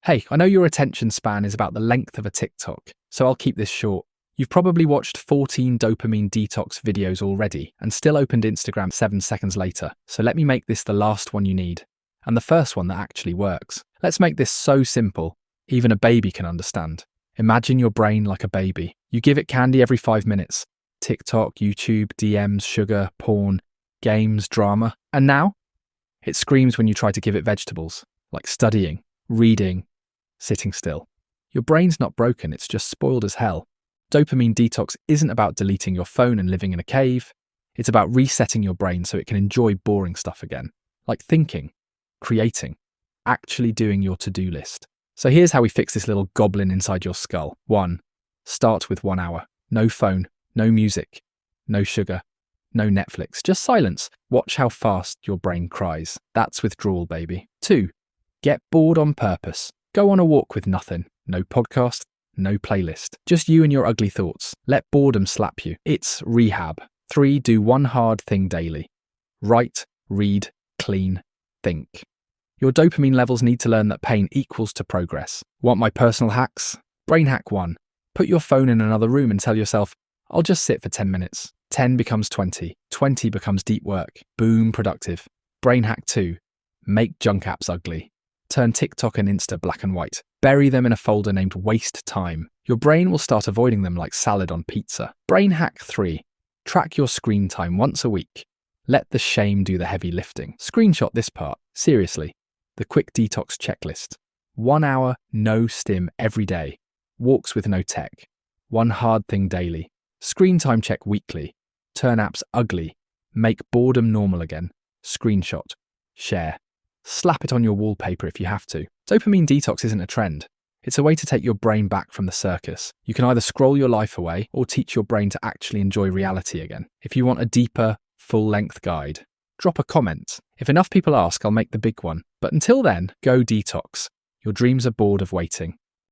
Hey, I know your attention span is about the length of a TikTok, so I'll keep this short. You've probably watched 14 dopamine detox videos already and still opened Instagram 7 seconds later, so let me make this the last one you need, and the first one that actually works. Let's make this so simple, even a baby can understand. Imagine your brain like a baby. You give it candy every 5 minutes. TikTok, YouTube, DMs, sugar, porn, games, drama. And now? It screams when you try to give it vegetables, like studying, reading, sitting still. Your brain's not broken, it's just spoiled as hell. Dopamine detox isn't about deleting your phone and living in a cave. It's about resetting your brain so it can enjoy boring stuff again, like thinking, creating, actually doing your to-do list. So here's how we fix this little goblin inside your skull. 1. Start with 1 hour. No phone, no music, no sugar, no Netflix, just silence. Watch how fast your brain cries. That's withdrawal, baby. 2. Get bored on purpose. Go on a walk with nothing. No podcast, no playlist. Just you and your ugly thoughts. Let boredom slap you. It's rehab. 3. Do one hard thing daily. Write, read, clean, think. Your dopamine levels need to learn that pain equals to progress. Want my personal hacks? Brain hack 1. Put your phone in another room and tell yourself, I'll just sit for 10 minutes. 10 becomes 20. 20 becomes deep work. Boom, productive. Brain hack 2. Make junk apps ugly. Turn TikTok and Insta black and white. Bury them in a folder named Waste Time. Your brain will start avoiding them like salad on pizza. Brain hack 3. Track your screen time once a week. Let the shame do the heavy lifting. Screenshot this part. Seriously. The quick detox checklist. 1 hour, no stim every day. Walks with no tech. One hard thing daily. Screen time check weekly. Turn apps ugly. Make boredom normal again. Screenshot. Share. Slap it on your wallpaper if you have to. Dopamine detox isn't a trend. It's a way to take your brain back from the circus. You can either scroll your life away or teach your brain to actually enjoy reality again. If you want a deeper, full-length guide, drop a comment. If enough people ask, I'll make the big one. But until then, go detox. Your dreams are bored of waiting.